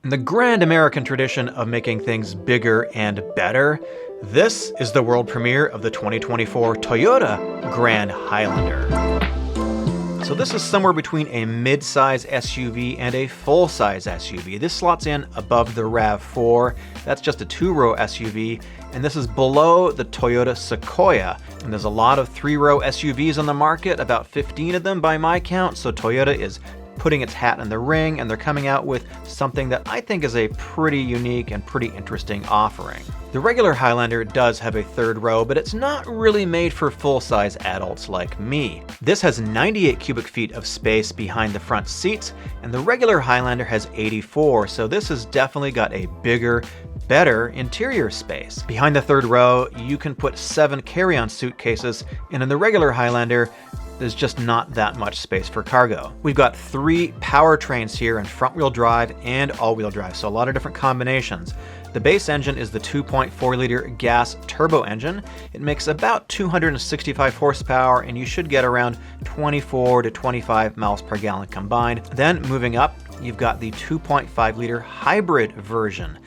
In the grand American tradition of making things bigger and better, this is the world premiere of the 2024 Toyota Grand Highlander. So this is somewhere between a mid-size SUV and a full-size SUV. This slots in above the RAV4. That's just a two-row SUV, and this is below the Toyota Sequoia. And there's a lot of three-row SUVs on the market, about 15 of them by my count, so Toyota is putting its hat in the ring, and they're coming out with something that I think is a pretty unique and pretty interesting offering. The regular Highlander does have a third row, but it's not really made for full-size adults like me. This has 98 cubic feet of space behind the front seats, and the regular Highlander has 84, so this has definitely got a bigger, better interior space. Behind the third row, you can put 7 carry-on suitcases, and in the regular Highlander, there's just not that much space for cargo. We've got 3 powertrains here in front-wheel drive and all-wheel drive, so a lot of different combinations. The base engine is the 2.4-liter gas turbo engine. It makes about 265 horsepower, and you should get around 24 to 25 miles per gallon combined. Then moving up, you've got the 2.5-liter hybrid version.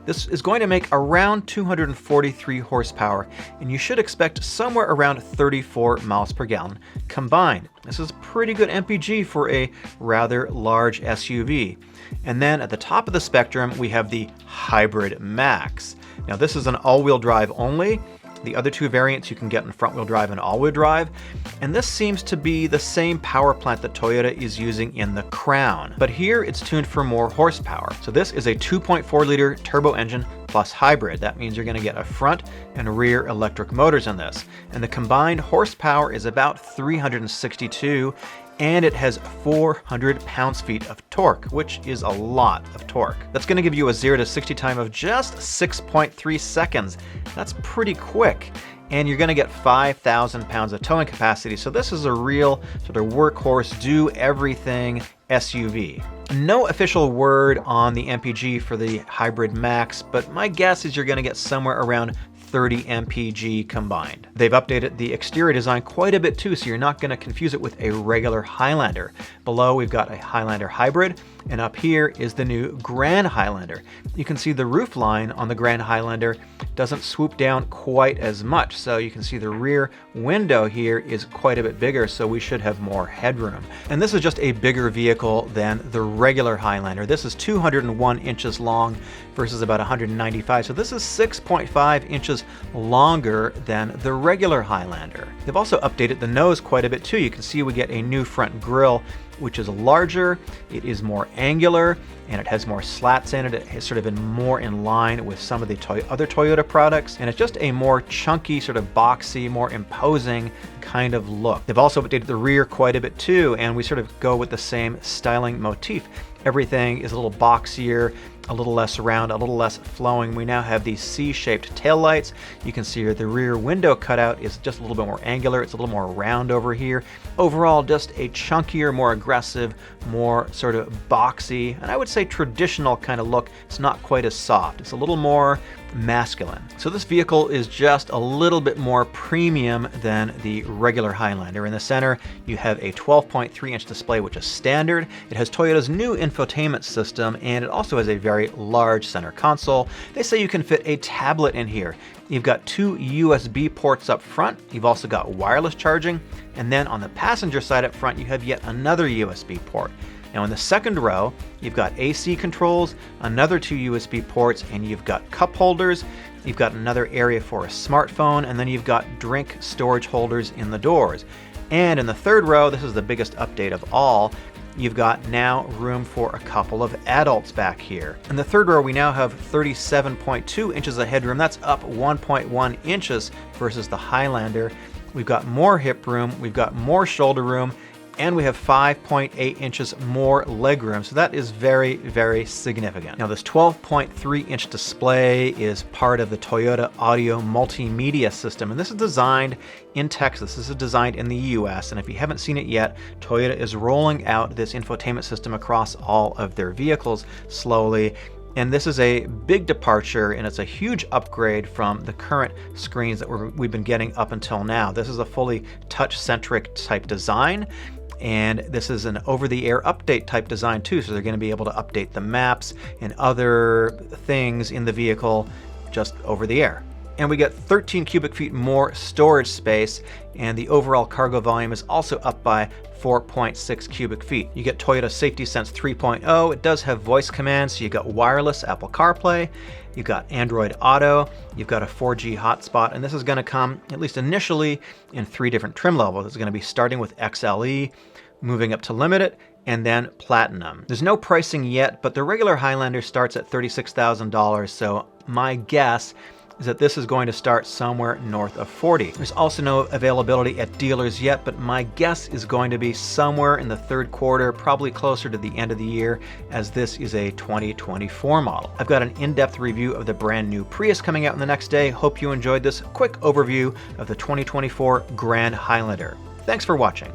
This is going to make around 243 horsepower, and you should expect somewhere around 34 miles per gallon combined. This is pretty good MPG for a rather large SUV. And then at the top of the spectrum, we have the Hybrid Max. Now this is an all-wheel drive only. The other 2 variants you can get in front-wheel drive and all-wheel drive. And this seems to be the same power plant that Toyota is using in the Crown. But here it's tuned for more horsepower. So this is a 2.4-liter turbo engine plus hybrid. That means you're going to get a front and rear electric motors in this. And the combined horsepower is about 362, and it has 400 pounds-feet of torque, which is a lot of torque. That's going to give you a 0 to 60 time of just 6.3 seconds. That's pretty quick. And you're going to get 5,000 pounds of towing capacity, so this is a real sort of workhorse, do-everything SUV. No official word on the MPG for the Hybrid Max, but my guess is you're going to get somewhere around 30 mpg combined. They've updated the exterior design quite a bit too, so you're not going to confuse it with a regular Highlander. Below we've got a Highlander Hybrid, and up here is the new Grand Highlander. You can see the roof line on the Grand Highlander doesn't swoop down quite as much, so you can see the rear window here is quite a bit bigger, so we should have more headroom. And this is just a bigger vehicle than the regular Highlander. This is 201 inches long versus about 195, so this is 6.5 inches longer than the regular Highlander. They've also updated the nose quite a bit too. You can see we get a new front grille, which is larger, it is more angular, and it has more slats in it. It has sort of been more in line with some of the other Toyota products, and it's just a more chunky, sort of boxy, more imposing kind of look. They've also updated the rear quite a bit too, and we sort of go with the same styling motif. Everything is a little boxier, a little less round, a little less flowing. We now have these C-shaped taillights. You can see here the rear window cutout is just a little bit more angular. It's a little more round over here. Overall, just a chunkier, more aggressive, more sort of boxy, and I would say traditional kind of look. It's not quite as soft. It's a little more masculine. So this vehicle is just a little bit more premium than the regular Highlander. In the center, you have a 12.3-inch display, which is standard. It has Toyota's new infotainment system, and it also has a very large center console. They say you can fit a tablet in here. You've got 2 USB ports up front. You've also got wireless charging. And then on the passenger side up front, you have yet another USB port. Now in the second row, you've got AC controls, another 2 USB ports, and you've got cup holders. You've got another area for a smartphone, and then you've got drink storage holders in the doors. And in the third row, this is the biggest update of all, you've got now room for a couple of adults back here. In the third row, we now have 37.2 inches of headroom. That's up 1.1 inches versus the Highlander. We've got more hip room, we've got more shoulder room, and we have 5.8 inches more legroom, so that is very, very significant. Now this 12.3-inch display is part of the Toyota Audio Multimedia System, and this is designed in Texas. This is designed in the US, and if you haven't seen it yet, Toyota is rolling out this infotainment system across all of their vehicles slowly. And this is a big departure, and it's a huge upgrade from the current screens that we've been getting up until now. This is a fully touch-centric type design. And this is an over-the-air update type design too, so they're going to be able to update the maps and other things in the vehicle just over the air. And we get 13 cubic feet more storage space, and the overall cargo volume is also up by 4.6 cubic feet. You get Toyota Safety Sense 3.0. It does have voice commands, so you got wireless Apple CarPlay, you've got Android Auto, you've got a 4G hotspot, and this is going to come, at least initially, in 3 different trim levels. It's going to be starting with XLE, moving up to Limited, and then Platinum. There's no pricing yet, but the regular Highlander starts at $36,000, so my guess is that this is going to start somewhere north of 40. There's also no availability at dealers yet, but my guess is going to be somewhere in the third quarter, probably closer to the end of the year, as this is a 2024 model. I've got an in-depth review of the brand new Prius coming out in the next day. Hope you enjoyed this quick overview of the 2024 Grand Highlander. Thanks for watching.